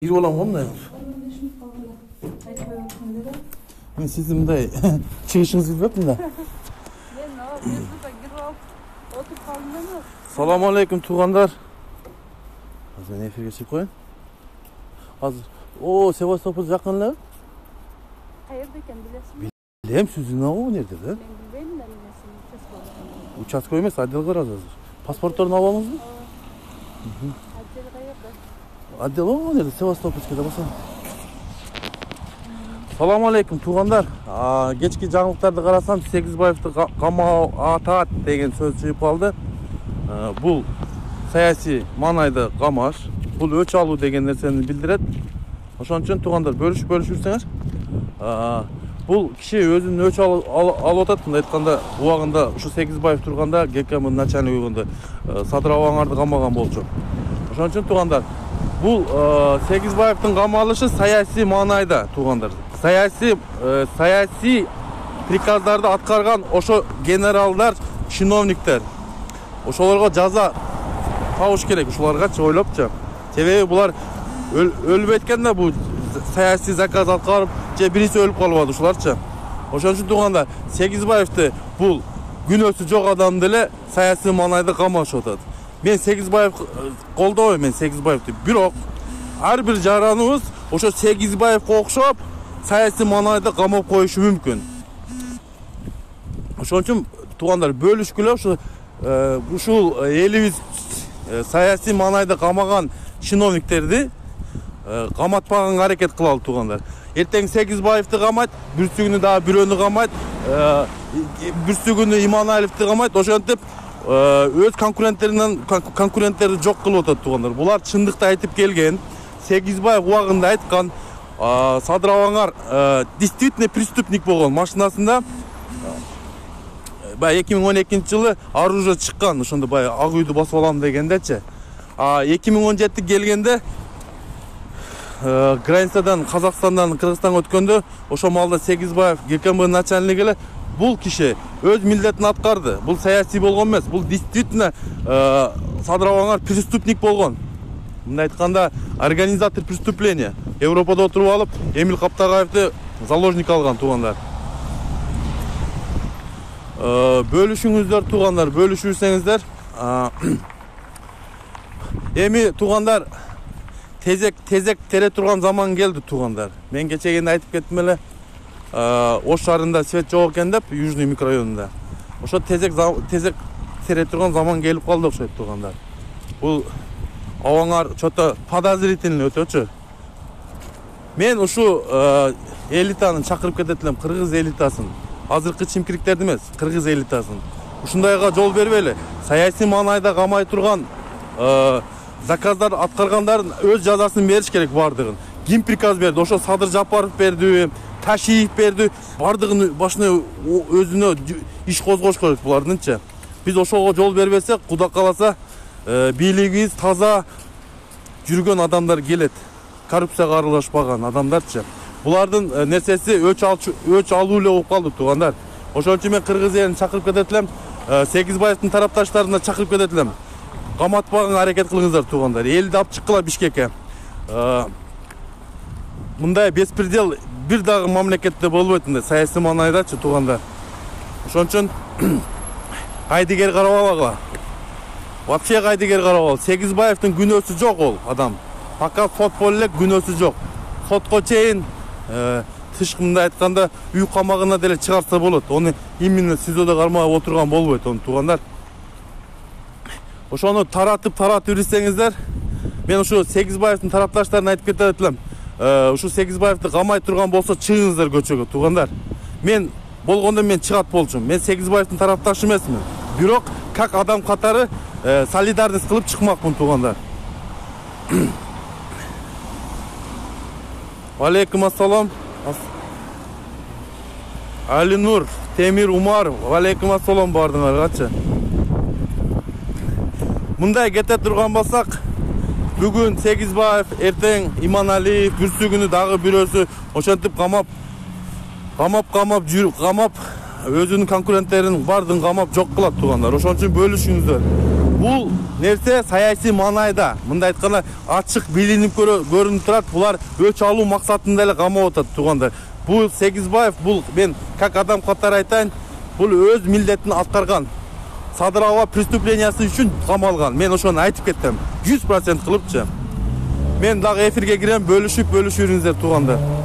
Girip olamam mı? Ben sizin de çıkışınızı bilmiyordum da. Selamun aleyküm tuğanlar. Hazır efirge çıkıp koyun. Hazır. Oo, Sevastopol yakınlar. Hayırda eken bilesin? Bileyim sizin o nerede de? Ben bilmeyim de bilesin. Uçaska емес, отдел var hazır. Pasportlarını alamamız mı? Отдел hayırda? Отдел o nerede? Sevastopol'da basın. Salamu aleyküm tuğanlar. Geçki жаңылыктарды карасам Сегизбаевди камауга атат деген сөз чыгып калды. Бул саясий маанайда камаш, бул өч алуу деген нерсени билдирет. Ошон үчүн туугандар бөлүшүп жүрсөңөр. Бул киши өзүнүн өч алып атат. Мындай айтканда, убагында ушу Сегизбаев турганда ГКМ начальник болгондо Садыраваңарды камаган болчу. Ошон үчүн туугандар, бул Сегизбаевдин камалышы саясий маанайда туугандар. Саясий приказдарды аткарган ошо генералдар, чиновниктер. Ошолорго жаза табыш керек, ушуларгачы ойлопчу. Себеби булар өлүп эткенде да бул саясий заказ аткарып, же биринчи өлүп калбады ушуларчы. Ошон үчүн туугандар, Сегизбаевди бул күнөөсү жок адам деле саясий маанайда камашып атат. Мен Сегизбаев колдобойм, мен Сегизбаевди. Бирок ар бир жараныбыз ошо Сегизбаевге окшоп саясий маанайда камап коюшу мүмкүн. Ошон үчүн туугандар бөлүшкүлө ушул элибиз саясий маанайда камаган чиновниктерди каматпаганга аракет кылалы туугандар. Эртең Сегизбаевди камайт, бүрсүгүнү дагы бирөөнү камайт, бүрсүгүнү Иманалиевди камайт, ошентип өз конкуренттерди жок кылып атат туугандар. Булар чындыкты айтып келген. Сегизбаев убагында айткан, Садыраваңар действительно преступник болгон. Машинасында 2012-жылы оружие чыккан, ошондо ак үйдү басып алам дегендечи. 2017 келгенде границадан Казакстандан Кыргызстанга өткөндө ошо маалда Сегизбаев ГКМ начальниги эле бул киши өз милдетин аткарды. Бул саясий болгон эмес, бул действительно Садыраваңар преступник болгон. Мындай айтканда, организатор преступления. Европада отуруп алып, Эмил Каптагаевди заложник алган туугандар. Бөлүшүңүздөр туугандар, бөлүшүрсеңиздер. Эми туугандар, тезек тере турган заман келди туугандар. Мен кечегенде айтып кеттим эле, Ош шаарында свет жок экен деп, Южный микрорайонунда. Ошо тезек тере турган заман келип калды окшойт туугандар. Бул Аваңар чото подозрительный өтөчү. Мен ушу элитаны чакырып кетет элем, кыргыз элитасын. Азыркы чимкириктерди эмес, кыргыз элитасын. Ушундайга жол бербейли. Саясий маанайда камай турган заказдар аткаргандардын өз жазасын бериш керек бардыгын. Ким приказ берди? Ошо Садыр Жапаров берди, Ташиев берди. Бардыгын башына өзүнө иш козгош керек булардынчы. Биз ошого жол бербесек, Куда каласа бийлигибиз таза жүргөн адамдар келет. Коррупцияга аралашпаган адамдарчы. Булардын нерсеси өч алуу эле болуп калды туугандар. Ошон үчүн мен кыргыз элин чакырып кетет элем, Сегизбаевдин тарапташтарына чакырып кетет элем. Каматпаганга аракет кылыңыздар туугандар. Элди алып чыккыла Бишкекке. Мындай беспредел бир дагы мамлекетте болбойт мындай саясий маанайдачы туугандар. Ошон үчүн кайдыгер карап алгыла. Вообще кайдыгер карап ал. Сегизбаевдин күнөөсү жок ол адам. Пока сот боло элек күнөөсү жок. Сотко чейин тышкында айтканда үй камагына деле чыгарса болот. Оны именно СИЗОдо кармап отурган болбойт оны туугандар. Ошону таратып жүрсеңиздер, мен ушу Сегизбаевдин тарапташтарына айтып кетет элем. Ушу Сегизбаевди камай турган болсо чыгыңыздар көчөгө туугандар. Мен болгондо мен чыгат болчумун. Мен Сегизбаевдин тарапташы эмесмин. Бирок как адам катары солидарность кылып чыкмакмын туугандар. Алейкум ассалам. Алинур, Темир Умаров, алейкум ассалам бардыңаргачы. Мындай кете турган болсак, бүгүн Сегизбаев, эртең Иманалиев, бүрсүгүнү дагы бирөөсү ошентип камап өзүнүн конкуренттерин бардын камап жок кылат туугандар. Ошон үчүн бөлүшүңүздөр. Бул нерсе саясий маанайда. Мындай айтканда ачык билинип көрүнүп турат. Булар өч алуу максатында эле камап атат туугандар. Бул Сегизбаев, бул мен как адам катары айтайын, бул өз милдетин аткарган. Садыр преступлениясы үчүн камалган. Мен ошону айтып кеттим. 100% кылыпчы. Мен дагы эфирге кирем, бөлүшүп бөлүшүрүңүздөр туугандар.